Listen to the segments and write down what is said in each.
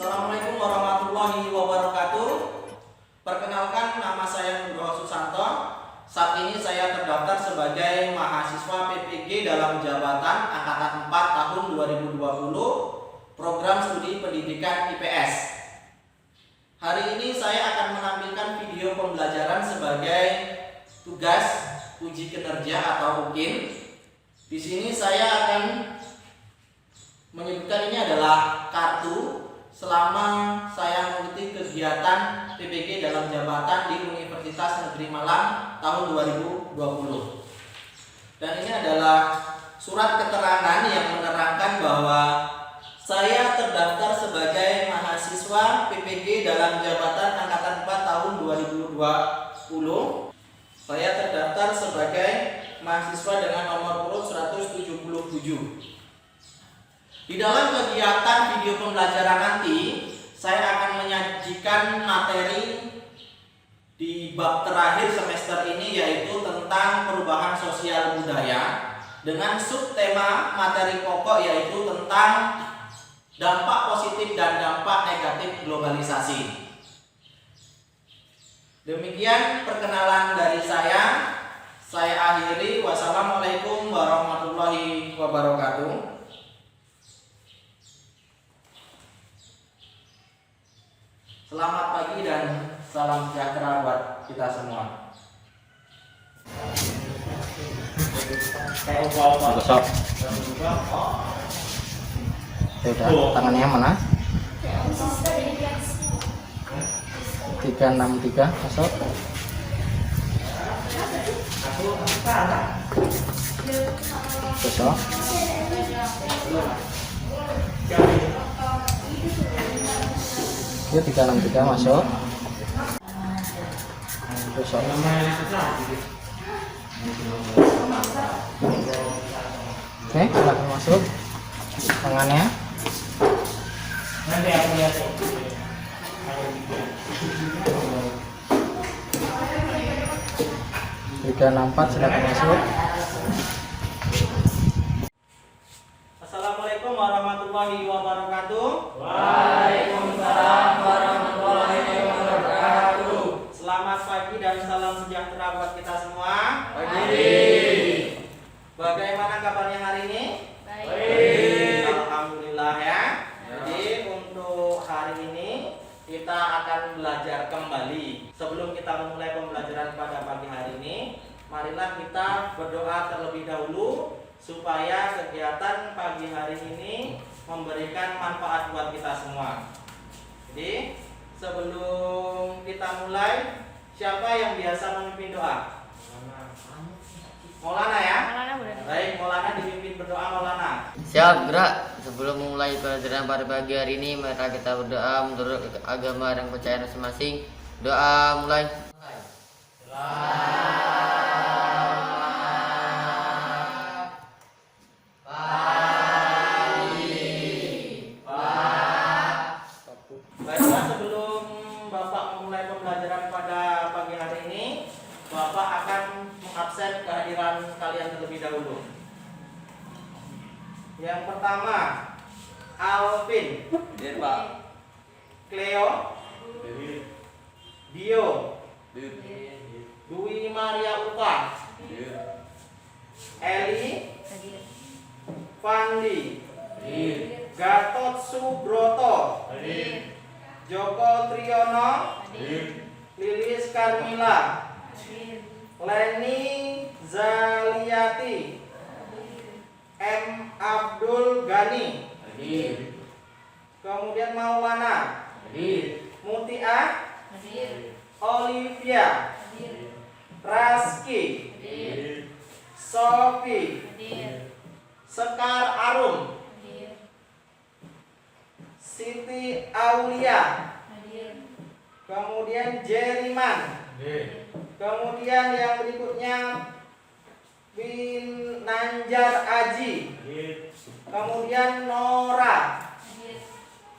Assalamualaikum warahmatullahi wabarakatuh. Perkenalkan, nama saya Nugroho Susanto. Saat ini saya terdaftar sebagai mahasiswa PPG dalam jabatan Angkatan 4 tahun 2020, Program Studi Pendidikan IPS. Hari ini saya akan menampilkan video pembelajaran sebagai tugas uji kinerja atau UKIN. Di sini saya akan menyebutkan ini adalah kartu selama saya mengikuti kegiatan PPG dalam jabatan di Universitas Negeri Malang tahun 2020. Dan ini adalah surat keterangan yang menerangkan bahwa saya terdaftar sebagai mahasiswa PPG dalam jabatan Angkatan 4 tahun 2020. Saya terdaftar sebagai mahasiswa dengan nomor urut 177. Di dalam kegiatan video pembelajaran nanti, saya akan menyajikan materi di bab terakhir semester ini, yaitu tentang perubahan sosial budaya, dengan subtema materi pokok yaitu tentang dampak positif dan dampak negatif globalisasi. Demikian perkenalan dari saya. Saya akhiri. Wassalamualaikum warahmatullahi wabarakatuh. Selamat pagi dan salam sejahtera buat kita semua. Gosok. Udah, tangannya mana? 363, gosok. Gosok. Yuk 363 masuk. Gosok. Oke, silahkan masuk. Tangannya. Nanti aku lihat. 364 silahkan masuk. Assalamualaikum warahmatullahi wabarakatuh. Waalaikumsalam warahmatullahi wabarakatuh. Selamat pagi dan salam sejahtera buat kita semua. Pagi. Bagaimana kabarnya hari ini? Baik. Alhamdulillah ya. Jadi untuk hari ini kita akan belajar kembali. Sebelum kita memulai pembelajaran pada pagi hari ini, marilah kita berdoa terlebih dahulu supaya kegiatan pagi hari ini memberikan manfaat buat kita semua. Jadi sebelum kita mulai, siapa yang biasa memimpin doa? Maulana ya? Baik, Maulana dipimpin berdoa Maulana. Siap, gerak. Sebelum memulai pelajaran pada pagi hari ini, mari kita berdoa menurut agama dan kepercayaan masing-masing. Doa mulai. Baiklah, sebelum Bapak memulai pembelajaran pada pagi hari ini, Bapak akan mengabsen kehadiran kalian terlebih dahulu. Yang pertama, Alvin, Hadir, Pak. Cleo, Dio, Dwi Maria Upa, Eli, Fandi, Gatot Subroto, Joko Triyono, Lilis Karmila, Leni Zaliati, M. Abdul Ghani, kemudian Maulana, Mutia, Olivia, Raski, Sofi, Sekar Arum, Siti Aulia, kemudian Jeriman, kemudian yang berikutnya Bin Nanjar Aji, kemudian Nora,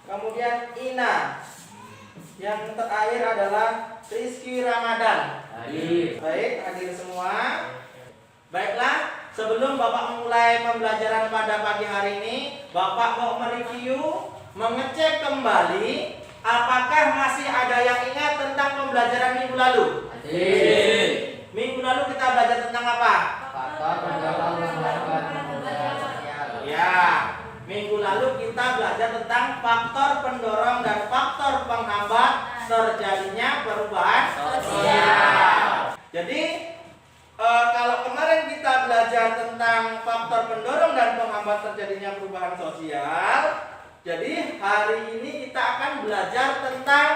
kemudian Ina, yang terakhir adalah Rizky Ramadan. Baik, hadir semua. Baiklah, sebelum Bapak memulai pembelajaran pada pagi hari ini, Bapak mau mereview mengecek kembali apakah masih ada yang ingat tentang pembelajaran minggu lalu. Minggu lalu kita belajar tentang apa? Faktor pendorong menghambat pembelajaran sosial. Ya, minggu lalu kita belajar tentang faktor pendorong dan faktor penghambat terjadinya perubahan sosial. Jadi kalau kemarin kita belajar tentang faktor pendorong dan penghambat terjadinya perubahan sosial, jadi hari ini kita akan belajar tentang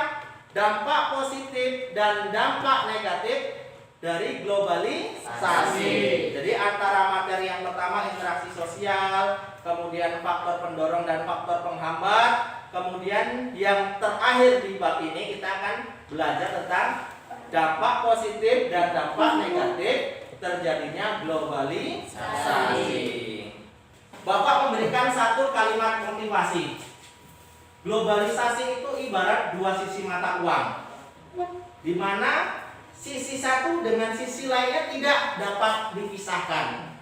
dampak positif dan dampak negatif dari globalisasi. Jadi antara materi yang pertama interaksi sosial, kemudian faktor pendorong dan faktor penghambat, kemudian yang terakhir di bab ini kita akan belajar tentang dampak positif dan dampak negatif terjadinya globalisasi. Bapak memberikan satu kalimat motivasi. Globalisasi itu ibarat dua sisi mata uang, di mana sisi satu dengan sisi lainnya tidak dapat dipisahkan.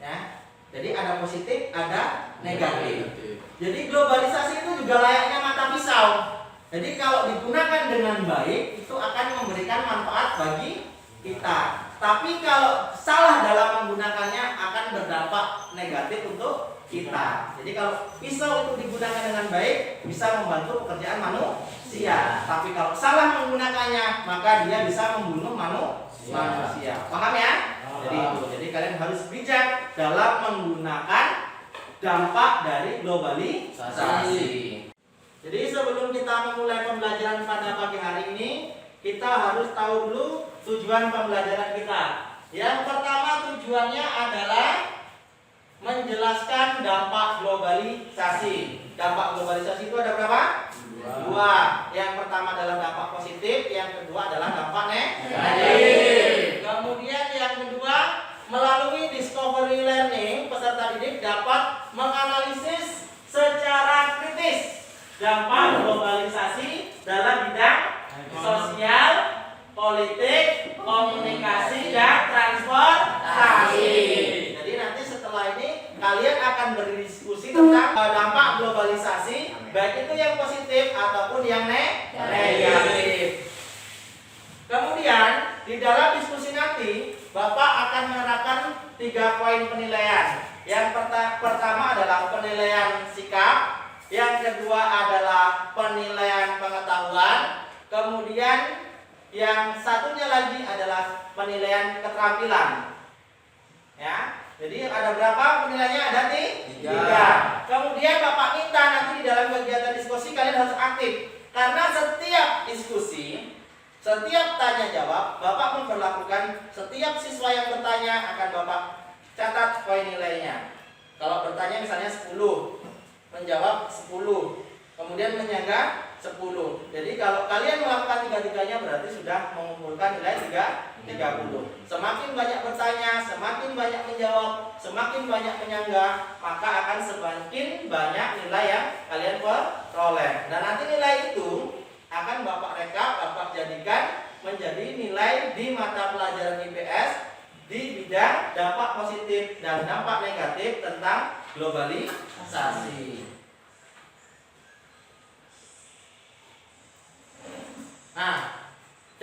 Ya, jadi ada positif, ada negatif. Jadi globalisasi itu juga layaknya mata pisau. Jadi kalau digunakan dengan baik itu akan memberikan manfaat bagi kita. Tapi kalau salah dalam menggunakannya akan berdampak negatif untuk kita. Jadi kalau pisau itu digunakan dengan baik bisa membantu pekerjaan manusia. Tapi kalau salah menggunakannya maka dia bisa membunuh manusia. Paham ya? Jadi itu. Jadi kalian harus bijak dalam menggunakan dampak dari globalisasi. Jadi sebelum kita memulai pembelajaran pada pagi hari ini, kita harus tahu dulu tujuan pembelajaran kita. Yang pertama tujuannya adalah menjelaskan dampak globalisasi. Dampak globalisasi itu ada berapa? Dua. Yang pertama adalah dampak positif, yang kedua adalah dampak negatif. Kemudian yang kedua, melalui discovery learning, peserta didik dapat menganalisis secara kritis dampak globalisasi dalam bidang sosial, politik, komunikasi, dan transportasi. Jadi nanti setelah ini kalian akan berdiskusi tentang dampak globalisasi, baik itu yang positif ataupun yang negatif. Kemudian di dalam diskusi nanti Bapak akan menerapkan 3 poin penilaian. Yang pertama adalah penilaian sikap, yang kedua adalah penilaian pengetahuan, kemudian yang satunya lagi adalah penilaian keterampilan. Ya, jadi ada berapa penilaiannya? Ada 3. Kemudian Bapak minta nanti di dalam kegiatan diskusi kalian harus aktif, karena setiap diskusi, setiap tanya jawab, Bapak memperlakukan setiap siswa yang bertanya akan Bapak catat poin nilainya. Kalau bertanya misalnya 10, menjawab 10, kemudian menyangga 10. Jadi kalau kalian melakukan 3-3-nya berarti sudah mengumpulkan nilai 30. Semakin banyak bertanya, semakin banyak menjawab, semakin banyak menyangga, maka akan semakin banyak nilai yang kalian peroleh. Dan nanti nilai itu akan Bapak rekap, Bapak jadikan menjadi nilai di mata pelajaran IPS di bidang dampak positif dan dampak negatif tentang globalisasi. Nah,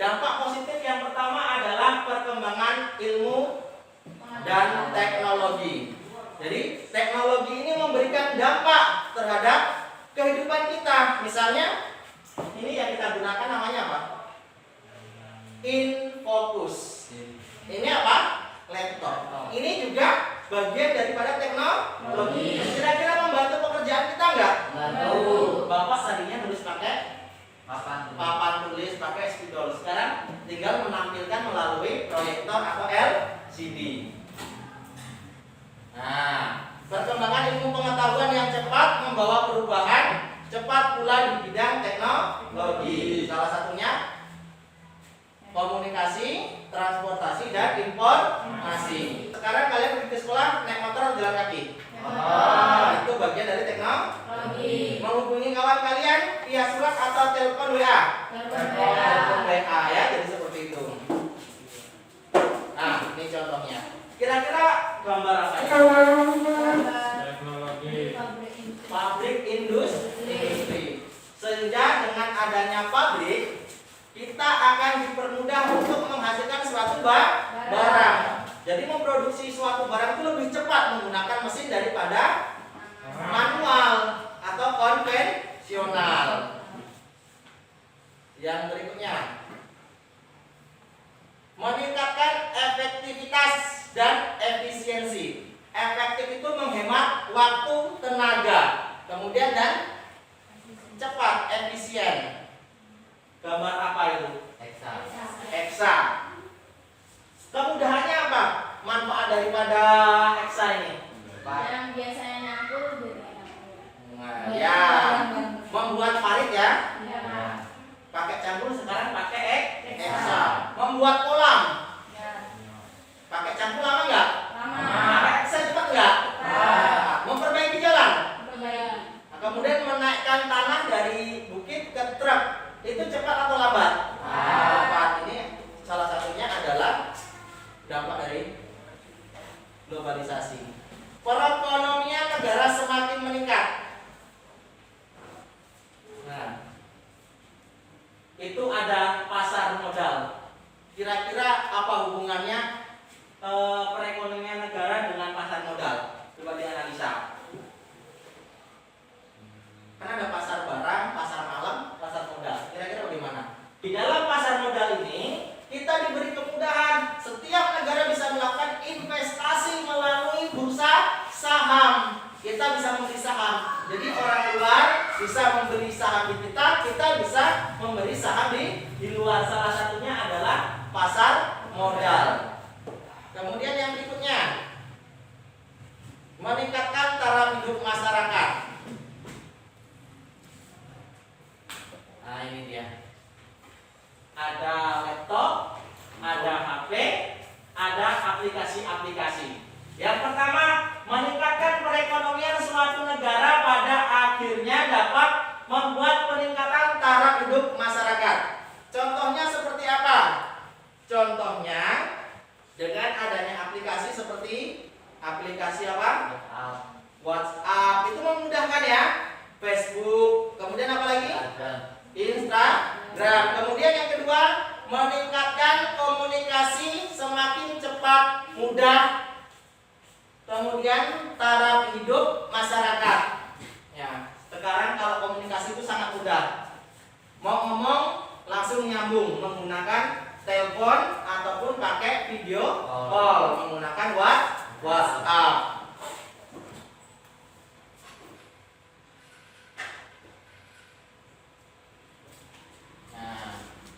dampak positif yang pertama adalah perkembangan ilmu dan teknologi. Jadi teknologi ini memberikan dampak terhadap kehidupan kita. Misalnya ini yang kita gunakan namanya apa? InFocus. Ini apa? Laptop. Ini juga bagian daripada teknologi. Kira-kira membantu pekerjaan kita enggak? Membantu. Bapak tadinya nulis pakai papan tulis, pakai spidol. Sekarang tinggal menampilkan melalui proyektor atau LCD. Nah, perkembangan ilmu pengetahuan yang cepat membawa perubahan cepat pula di bidang teknologi. Salah satunya komunikasi, transportasi, dan informasi. Sekarang kalian pergi ke sekolah naik motor atau jalan kaki? Itu bagian dari teknologi. Menghubungi kawan kalian via surat atau telepon WA? Telepon WA ya, jadi seperti itu. Nah, ini contohnya. Kira-kira gambar apa ya? Teknologi. Pabrik industri. hemat waktu, tenaga. Kemudian dan cepat, efisien. Gambar apa itu? Hexa. Kemudahannya apa? Manfaat daripada hexa ini? Yang biasanya nyangkul jadi Nah, ya, membuat parit ya. ya. Pakai cangkul, sekarang pakai hexa. Membuat kolam. Ya. Pakai cangkul lama nggak? Lama. Pakai hexa cepat nggak? Memperbaiki jalan. Perbaiki. Nah, kemudian menaikkan tanah dari bukit ke truk. Itu cepat atau lambat? Lambat. Ini salah satunya adalah dampak dari globalisasi. Perekonomian negara semakin meningkat. Nah, itu ada pasar modal. Kira-kira apa hubungannya perekonomian negara dengan pasar modal? Coba dianalisa. Kan ada pasar barang, pasar malam, pasar modal. Kira-kira bagaimana? Di dalam pasar modal ini kita diberi kemudahan. Setiap negara bisa melakukan investasi melalui bursa saham. Kita bisa membeli saham. Jadi orang luar bisa membeli saham di kita bisa membeli saham di luar. Salah satunya adalah pasar modal. Kemudian yang berikutnya, meningkatkan taraf hidup masyarakat. Nah, ini dia. Ada laptop, ada HP, ada aplikasi-aplikasi. Yang pertama, meningkatkan perekonomian suatu negara pada akhirnya dapat membuat peningkatan taraf hidup masyarakat. Contohnya seperti apa? Contohnya dengan adanya aplikasi seperti aplikasi apa? WhatsApp. Itu memudahkan ya. Facebook, kemudian apa lagi? Instagram. Kemudian yang kedua, meningkatkan komunikasi semakin cepat, mudah. Kemudian taraf hidup masyarakat. Ya, sekarang kalau komunikasi itu sangat mudah. Mau ngomong langsung nyambung menggunakan telepon ataupun pakai video call menggunakan WhatsApp.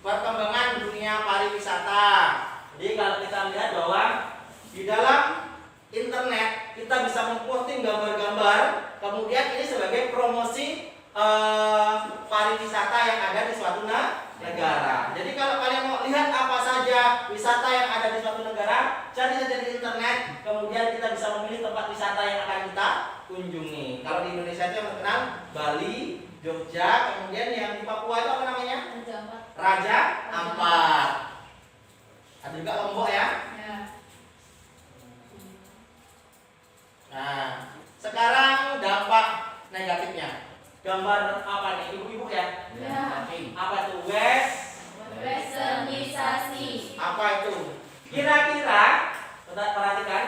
Perkembangan dunia pariwisata. Jadi kalau kita lihat bahwa di dalam internet kita bisa memposting gambar-gambar, kemudian ini sebagai promosi pariwisata yang ada di suatu negara. Jadi kalau kalian mau lihat apa saja wisata yang ada di suatu negara, cari saja di internet, kemudian kita bisa memilih tempat wisata yang akan kita kunjungi. Kalau di Indonesia itu yang terkenal Bali, Jogja, kemudian yang di Papua itu apa namanya? Raja Ampat. Ada juga Lombok ya. Nah, sekarang dampak negatifnya. Gambar apa nih? Ibu-ibu ya? Apa itu? Westernisasi. Apa itu? Kira-kira, perhatikan.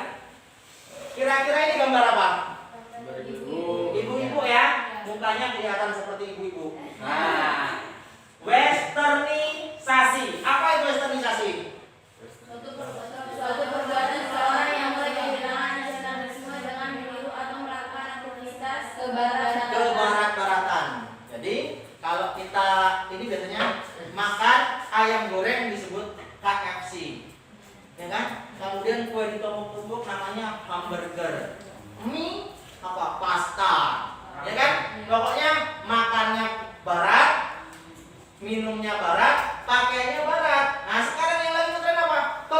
Kira-kira ini gambar apa? Ibu-ibu ya. Mukanya kelihatan seperti ibu-ibu. Nah, westernisasi. Apa itu westernisasi? Suatu perbuatan seseorang yang mulai kehilangan nasionalisme dengan meniru atau melakukan aktivitas Kebarat-baratan. Jadi kalau kita ini biasanya makan ayam goreng disebut KFC, ya kan? Kemudian kue ditumpuk-tumpuk namanya hamburger. Mie apa? Pasta, ya kan? Pokoknya makannya barat, minumnya barat, pakainya barat. Nah sekarang yang lagi ngetren apa? Ke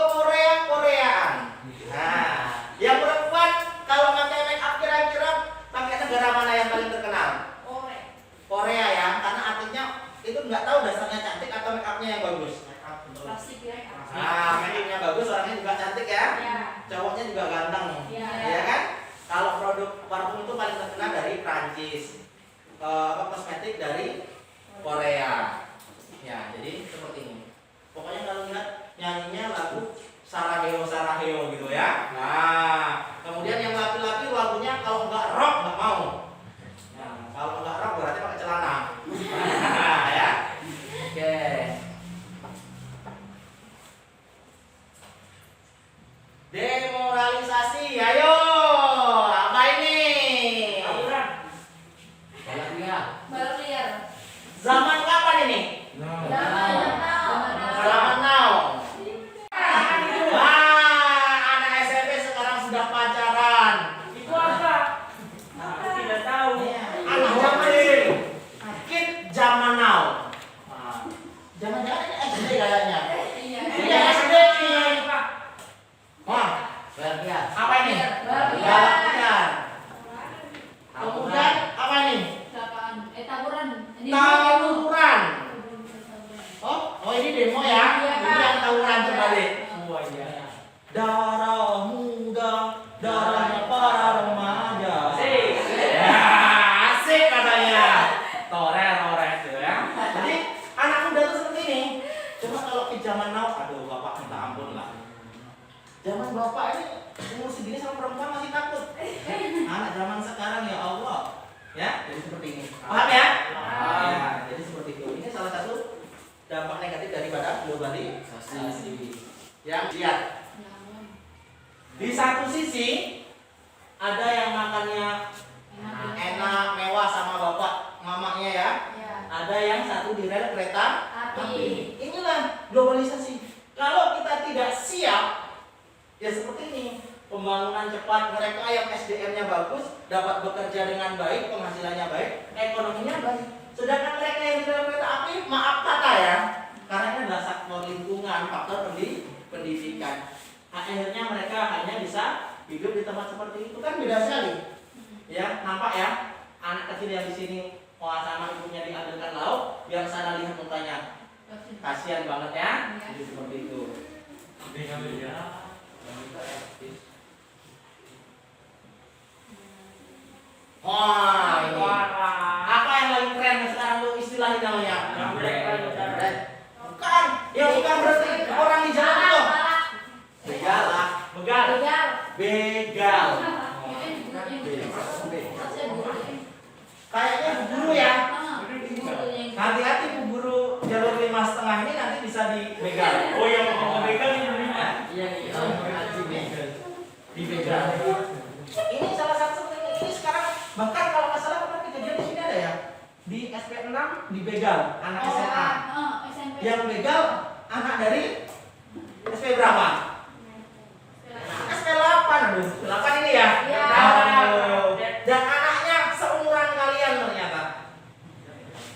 Koreaan. Nah, yang perempuan kalau pakai make up kira-kira pakai negara mana yang paling terkenal? Korea ya, karena artinya itu nggak tahu dasarnya cantik atau make upnya yang bagus. Nah, make upnya bagus, orangnya juga cantik ya. Cowoknya juga ganteng, ya kan? Kalau produk parfum itu paling terkenal dari Prancis, kosmetik dari Korea. Ya, jadi seperti ini. Pokoknya kalau lihat nyanyinya lagu Saraheo Saraheo gitu ya. Nah, kemudian yang laki-laki lagunya kalau nggak rock nggak mau. Nah, kalau nggak rock berarti pakai celana. Ya. Oke. Demoralisasi, ayo. Apa ini? Ya, jadi seperti ini. Paham ya? Paham. Ya, jadi seperti itu. Ini salah satu dampak negatif daripada globalisasi. Yang lihat, di satu sisi ada yang makannya enak, mewah sama bapak mamanya ya. Ada yang satu di rel kereta api. Inilah globalisasi. Kalau kita tidak siap, ya seperti ini. Pembangunan cepat, mereka yang SDM-nya bagus, dapat bekerja dengan baik, penghasilannya baik, ekonominya baik. Sedangkan mereka yang di rel kereta api, maaf kata ya, karena ini adalah faktor lingkungan, faktor pendidikan. Akhirnya mereka hanya bisa hidup di tempat seperti itu, kan beda sekali. Ya, nampak ya, anak kecil yang di sini sama ibunya diambilkan lauk, yang sana lihat mukanya, kasihan banget ya, jadi seperti itu. Wah, ini apa yang lagi tren sekarang tuh istilahnya namanya? Bukan, ya bukan berarti orang di jalan itu. Begal lah, begal. Begal. Kayaknya Bu Guru ya. Hati-hati Bu Guru, jalur 5,5 ini nanti bisa dibegal. Oh yang mau begal ini Iya, dibegal. Ini salah satu seperti ini sekarang, bahkan kalau nggak salah pernah kejadian di sini ada ya, di SP6 dibegal anak SMA. Yang begal anak dari SP berapa? SP8, aduh, 8 ini ya. Iya. Aduh. Dan anaknya seumuran kalian ternyata.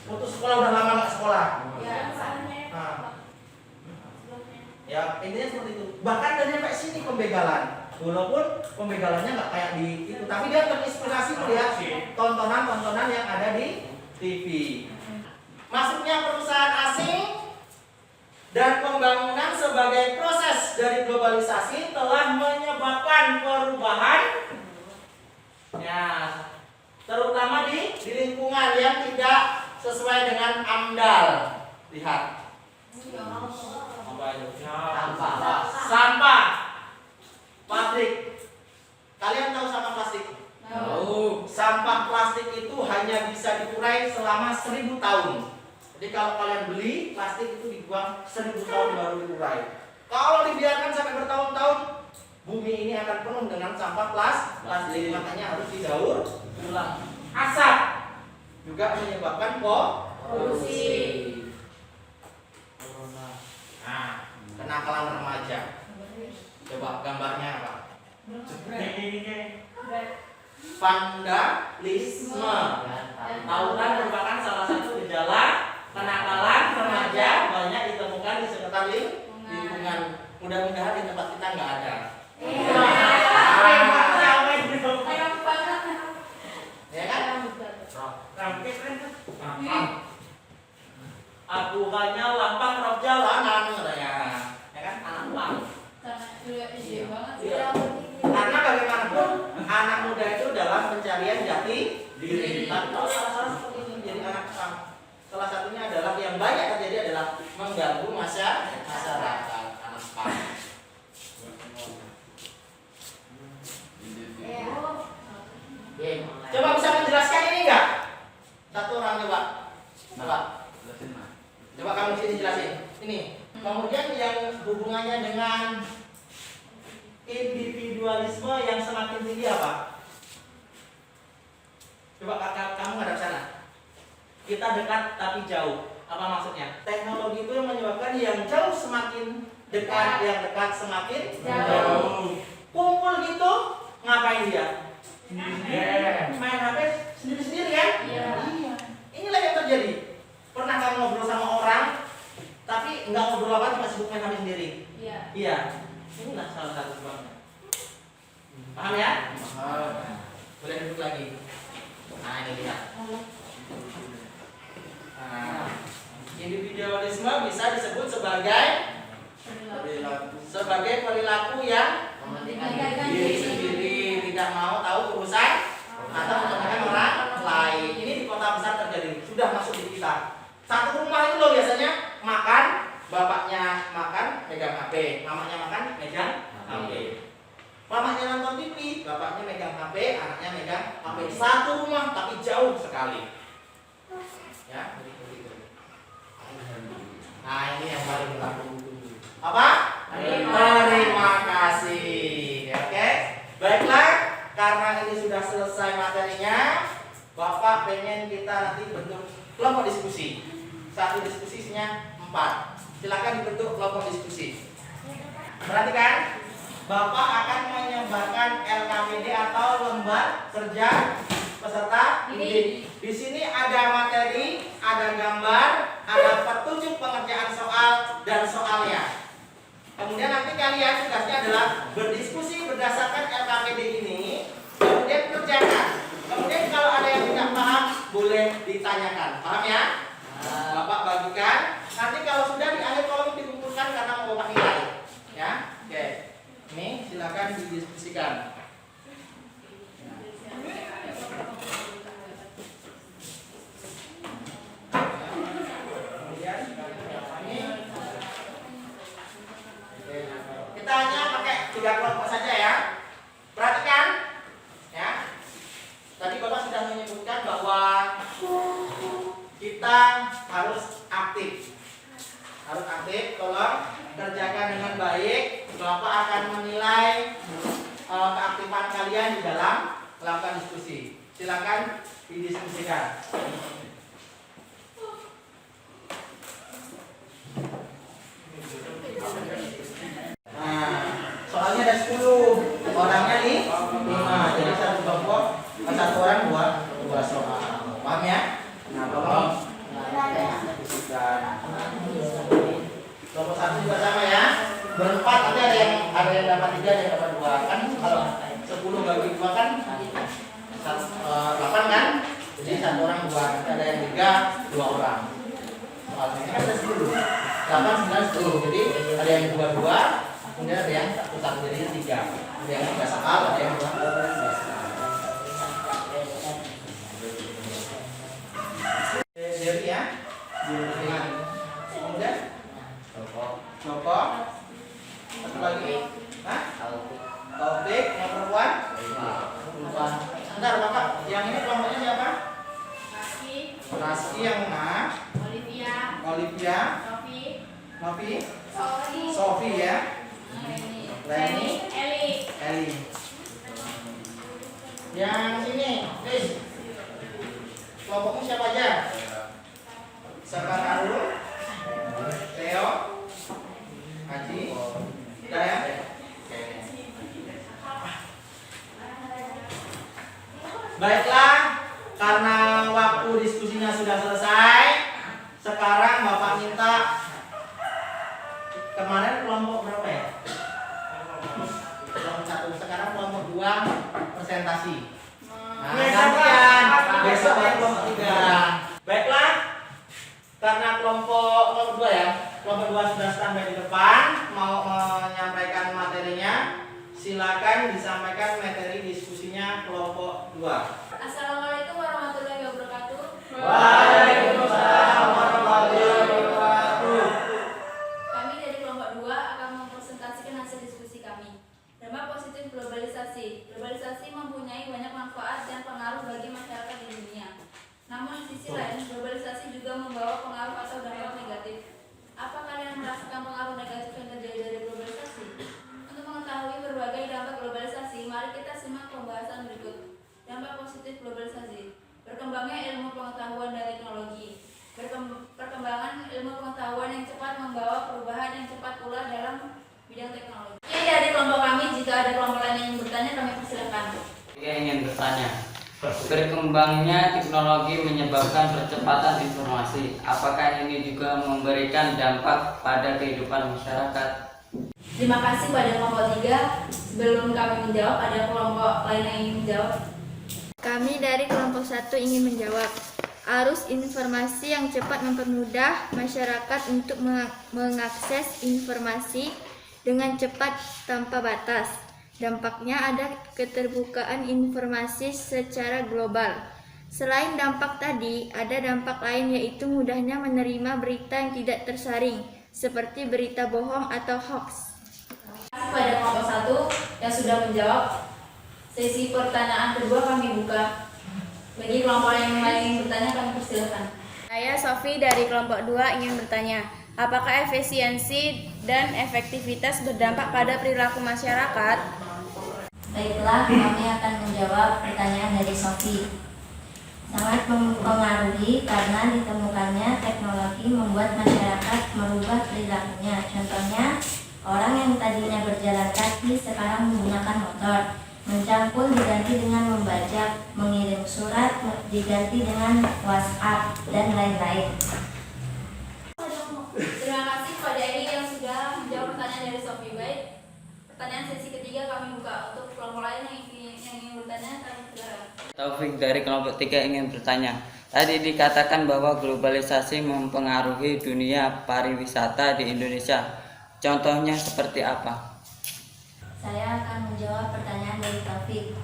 Putus sekolah udah lama nggak sekolah. Nah. Ya intinya seperti itu. Bahkan dari sampai sini pembegalan. Walaupun pembegalannya nggak kayak di itu, tapi dia terinspirasi melihat tontonan-tontonan yang ada di TV. Masuknya perusahaan asing dan pembangunan sebagai proses dari globalisasi telah menyebabkan perubahan, ya, terutama di lingkungan yang tidak sesuai dengan AMDAL. Lihat. Apa itu? Sampah. Plastik. Kalian tahu sampah plastik? Tahu. Sampah plastik itu hanya bisa dikurai selama 1000 tahun. Jadi kalau kalian beli plastik itu dibuang 1000 tahun baru dikurai. Kalau dibiarkan sampai bertahun-tahun, bumi ini akan penuh dengan sampah plastik. Makanya harus didaur ulang. Asap juga menyebabkan polusi. Nah, kenakalan remaja. Coba gambarnya apa? Vandalisme. Tawuran merupakan salah satu gejala kenakalan remaja, banyak ditemukan di sekitar lingkungan. Mudah-mudahan di tempat kita nggak ada. Ya kan? Aku hanya lampang roh jalanan katanya. Ya kan? Anak uang. Karena bagaimanapun anak muda itu dalam pencarian jati diri. Tapi kalau salah seperti ini jadi anak pang, salah satunya adalah yang banyak terjadi adalah mengganggu masyarakat anak pang. Coba bisa menjelaskan ini enggak? Satu orang coba. Coba kamu sini jelasin. Ini. Kemudian yang hubungannya dengan individualisme yang semakin tinggi apa? Coba kamu ngadap sana. Kita dekat tapi jauh. Apa maksudnya? Teknologi itu yang menyebabkan yang jauh semakin dekat, yang dekat semakin jauh. Kumpul gitu, ngapain dia? Main HP sendiri-sendiri kan? Iya. Inilah yang terjadi. Pernah kamu ngobrol sama orang, tapi nggak ngobrol apa, cuma sibuk main HP sendiri? Iya. Inilah salah satu sebabnya. Paham ya? Paham. Boleh duduk lagi. Nah ini lihat. Nah, individualisme bisa disebut sebagai perilaku yang mementingkan diri sendiri, tidak mau tahu urusan atau kepentingan orang lain. Ini di kota besar terjadi, sudah masuk di kita. Satu rumah itu loh biasanya makan, bapaknya makan megang HP, mamanya makan megang HP. Mamanya nonton TV, bapaknya megang HP, anaknya megang ya, sampai satu rumah tapi jauh sekali. Ya, nah ini yang paling kita tunggu. Apa? Terima kasih. Oke, baiklah, karena ini sudah selesai materinya, Bapak pengen kita nanti bentuk kelompok diskusi. Satu diskusi isinya 4. Silakan dibentuk kelompok diskusi. Perhatikan, Bapak akan menyebarkan LKPD atau lembar kerja peserta didik. Di sini ada materi, ada gambar, ada petunjuk pengerjaan soal dan soalnya. Kemudian nanti kalian tugasnya adalah berdiskusi berdasarkan LKPD ini, kemudian kerjakan. Kemudian kalau ada yang tidak paham boleh ditanyakan. Paham ya? Bapak bagikan. Nanti kalau sudah di akhir kolom dikumpulkan karena mau Bapak nilai. Ya, oke. Ini silakan didiskusikan. Kemudian ini kita hanya pakai 3 kelompok saja ya. Perhatikan, ya. Tadi Bapak sudah menyebutkan bahwa kita harus aktif. Harus aktif, tolong kerjakan dengan baik. Bapak akan menilai keaktifan kalian di dalam melakukan diskusi. Silakan didiskusikan. Nah, soalnya ada 10, orangnya nih 5. Jadi satu kelompok, satu orang dua soal. Paham ya? Nah, tolong diskusikan. Kelompok 1 juga sama ya. Berempat nanti ada yang dapat 3, ada yang dapat 2. Kan kalau 10 bagi 2 kan 8 kan? Jadi satu orang 2. Nanti ada yang 3, 2 orang. Soalnya kan ada 10. 8, 9, 10. Jadi ada yang 2, kemudian ada yang 1, jadi 3. Ada yang 3 soal, ada yang 2 soal. Jadi ya. Kemudian Joko. Satu lagi. Hah? Taufik, yang perempuan? Perempuan. Sebentar Bapak, yang ini kelompoknya siapa? Raski yang mana? Olivia. Novi. Sofi ya. Leni. Eli. Yang sini, Chris. Kelompokmu siapa aja? Sekarang Theo. Haji. Sudah ya? Baiklah, karena waktu diskusinya sudah selesai, sekarang Bapak minta kemarin kelompok berapa ya? Kelompok 1, sekarang kelompok 2 presentasi. Nah, gantian. Besok baru kelompok 3. Baiklah, karena kelompok 2 ya, kelompok 2 sudah standby di depan, mau menyampaikan materinya, silakan disampaikan materi diskusinya kelompok 2. Assalamualaikum warahmatullahi wabarakatuh. Waalaikumsalam warahmatullahi wabarakatuh. Kami dari kelompok 2 akan mempresentasikan hasil diskusi kami. Dampak positif globalisasi. Globalisasi mempunyai banyak manfaat dan pengaruh bagi masyarakat di dunia. Namun di sisi lain, globalisasi juga membawa pengaruh atau dampak negatif. Apa kalian merasakan pengaruh negatif yang terjadi dari globalisasi? Untuk mengetahui berbagai dampak globalisasi, mari kita simak pembahasan berikut. Dampak positif globalisasi. Berkembangnya ilmu pengetahuan dan teknologi. Perkembangan ilmu pengetahuan yang cepat membawa perubahan yang cepat pula dalam bidang teknologi. Ini dari kelompok kami, jika ada kelompok lain yang bertanya, kami persilakan. Saya ingin bertanya, berkembangnya teknologi menyebabkan percepatan informasi. Apakah ini juga memberikan dampak pada kehidupan masyarakat? Terima kasih pada kelompok 3. Sebelum kami menjawab, ada kelompok lain yang ingin menjawab. Kami dari kelompok 1 ingin menjawab. Arus informasi yang cepat mempermudah masyarakat untuk mengakses informasi dengan cepat tanpa batas. Dampaknya ada keterbukaan informasi secara global. Selain dampak tadi, ada dampak lain yaitu mudahnya menerima berita yang tidak tersaring, seperti berita bohong atau hoax. Terima kasih pada kelompok 1 yang sudah menjawab. Sesi pertanyaan kedua kami buka. Bagi kelompok yang lain ingin bertanya, kami persilahkan. Saya Sofi dari kelompok 2 ingin bertanya, apakah efisiensi dan efektivitas berdampak pada perilaku masyarakat? Baiklah, kami akan menjawab pertanyaan dari Sofi. Sangat mempengaruhi karena ditemukannya teknologi membuat masyarakat merubah perilakunya. Contohnya, orang yang tadinya berjalan kaki sekarang menggunakan motor. Mencampur diganti dengan membajak, mengirim surat diganti dengan WhatsApp, dan lain-lain. Terima kasih kepada Eri yang sudah menjawab pertanyaan dari Sofi. Baik, pertanyaan sesi ketiga kami buka. Untuk kelompok lain yang ingin bertanya, kami silakan. Taufik dari kelompok 3 ingin bertanya. Tadi dikatakan bahwa globalisasi mempengaruhi dunia pariwisata di Indonesia. Contohnya seperti apa? Saya akan menjawab pertanyaan dari Taufik.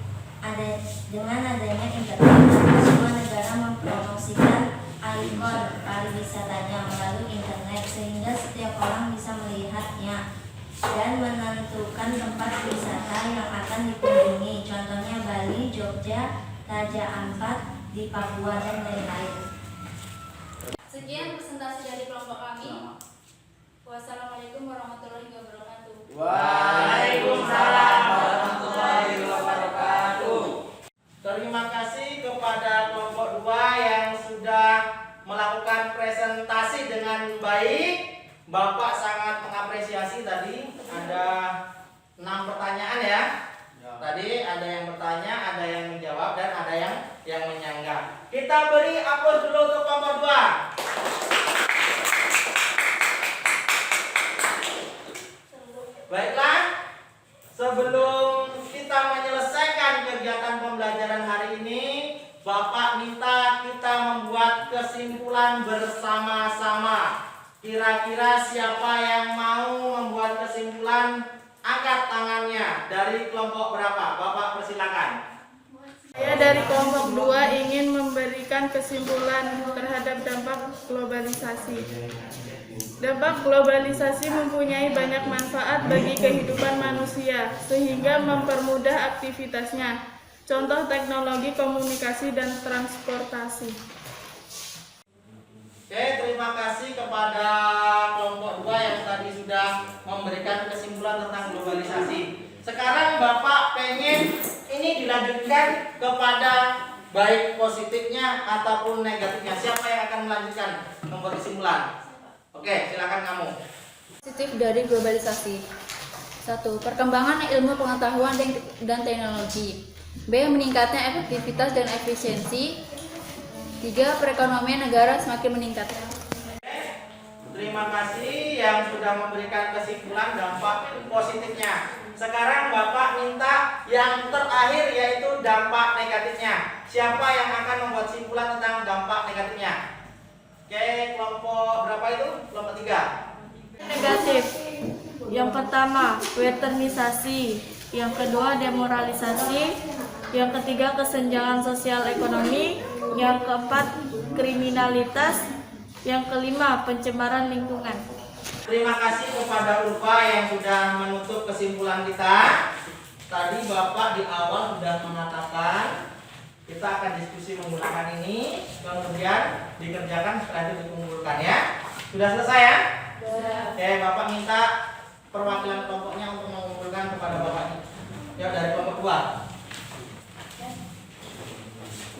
Dengan adanya internet, semua negara mempromosikan ikon pariwisatanya melalui internet sehingga setiap orang bisa melihatnya dan menentukan tempat wisata yang akan dikunjungi. Contohnya Bali, Jogja, Raja Ampat di Papua, dan lain-lain. Sekian presentasi dari kelompok kami. Wassalamualaikum warahmatullahi wabarakatuh. Waalaikumsalam warahmatullahi wabarakatuh. Terima kasih kepada kelompok 2 yang sudah melakukan presentasi dengan baik. Bapak sangat mengapresiasi tadi ada 6 pertanyaan ya. Tadi ada yang bertanya, ada yang menjawab, dan ada yang menyanggah. Kita beri aplaus dulu untuk kelompok 2. Baiklah, sebelum kita menyelesaikan kegiatan pembelajaran hari ini, Bapak minta kita membuat kesimpulan bersama-sama. Kira-kira siapa yang mau membuat kesimpulan? Angkat tangannya. Dari kelompok berapa? Bapak persilakan. Saya dari kelompok 2 ingin memberikan kesimpulan terhadap dampak globalisasi. Dampak globalisasi mempunyai banyak manfaat bagi kehidupan manusia, sehingga mempermudah aktivitasnya. Contoh teknologi komunikasi dan transportasi. Oke, terima kasih kepada kelompok 2 yang tadi sudah memberikan kesimpulan tentang globalisasi. Sekarang Bapak pengen ini dilanjutkan kepada baik positifnya ataupun negatifnya. Siapa yang akan melanjutkan membuat kesimpulan? Oke, silakan kamu. Positif dari globalisasi. 1. Perkembangan ilmu pengetahuan dan teknologi. B. Meningkatnya efektivitas dan efisiensi. 3. Perekonomian negara semakin meningkat. Terima kasih yang sudah memberikan kesimpulan dampak positifnya. Sekarang Bapak minta yang terakhir yaitu dampak negatifnya. Siapa yang akan membuat kesimpulan tentang dampak negatifnya? Oke, kelompok berapa itu? Kelompok 3. Negatif. Yang pertama, westernisasi. Yang kedua, demoralisasi. Yang ketiga, kesenjangan sosial ekonomi. Yang keempat, kriminalitas. Yang kelima, pencemaran lingkungan. Terima kasih kepada Ulfa yang sudah menutup kesimpulan kita. Tadi Bapak di awal sudah mengatakan kita akan diskusi menggunakan ini, kemudian dikerjakan setelah itu dikumpulkan ya. Sudah selesai ya? Oke, Bapak minta perwakilan kelompoknya untuk mengumpulkan kepada Bapak. Ya, dari kelompok 2.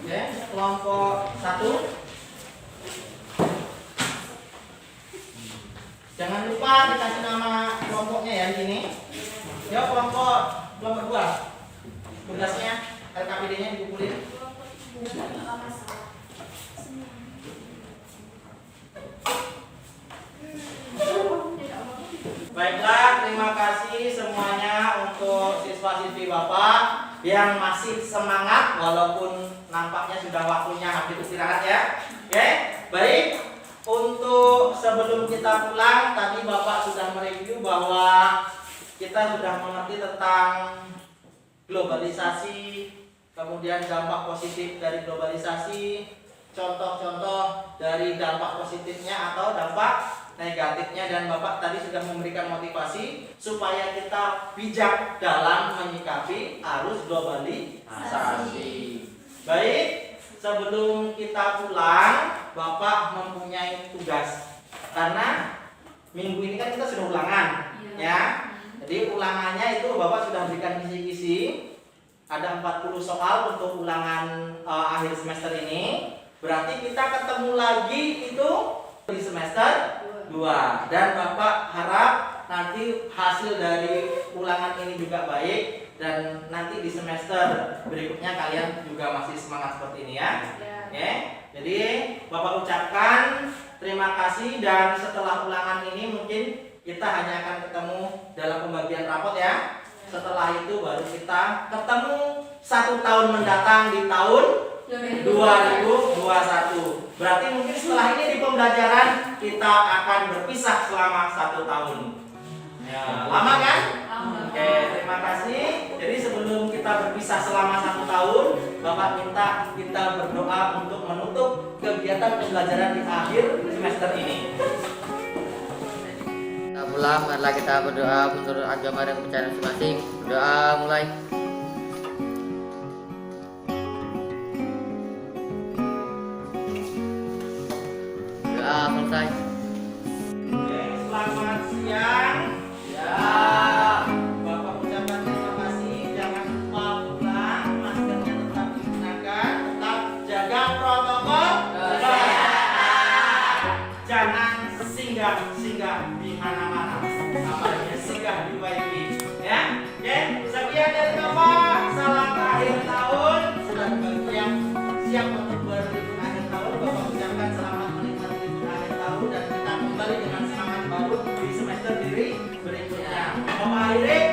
Oke, kelompok 1. Jangan lupa dikasih nama kelompoknya ya di sini. Ya, kelompok 2. Tugasnya RKPD-nya dikumpulin. Baiklah, terima kasih semuanya untuk siswa-siswi Bapak yang masih semangat walaupun nampaknya sudah waktunya hampir istirahat ya. Oke, baik. Untuk sebelum kita pulang, tadi Bapak sudah mereview bahwa kita sudah mengerti tentang globalisasi, kemudian dampak positif dari globalisasi, contoh-contoh dari dampak positifnya atau dampak negatifnya dan Bapak tadi sudah memberikan motivasi supaya kita bijak dalam menyikapi arus globalisasi. Baik, sebelum kita pulang, Bapak mempunyai tugas. Karena minggu ini kan kita sudah ulangan, ya. Jadi ulangannya itu Bapak sudah berikan kisi-kisi. Ada 40 soal untuk ulangan akhir semester ini. Berarti kita ketemu lagi itu di semester 2. Dan Bapak harap nanti hasil dari ulangan ini juga baik dan nanti di semester berikutnya kalian juga masih semangat seperti ini ya. Oke. Jadi Bapak ucapkan terima kasih dan setelah ulangan ini mungkin kita hanya akan ketemu dalam pembagian rapot ya. Setelah itu baru kita ketemu 1 tahun mendatang di tahun 2021. Berarti mungkin setelah ini di pembelajaran kita akan berpisah selama 1 tahun. Ya, lama kan? Oke, terima kasih. Jadi sebelum kita berpisah selama 1 tahun, Bapak minta kita berdoa untuk menutup kegiatan pembelajaran di akhir semester ini. Kita pulang, marilah kita berdoa menurut agama dan kepercayaan masing-masing. Doa mulai. Doa selesai. Oke, selamat siang. Ya, Bapak ucapkan terima kasih. Jangan lupa pulang, maskernya tetap digunakan, tetap jaga protokol kesehatan. Jangan singgah di mana-mana. Apalagi singgah di WiFi, ya. Oke, sekian dari Bapak. Salam akhir tahun. Sudah bagi yang siap untuk berlibur akhir tahun, Bapak ucapkan selamat menikmati libur akhir tahun dan kita kembali dengan semangat baru di semester berikutnya. Bapak akhiri.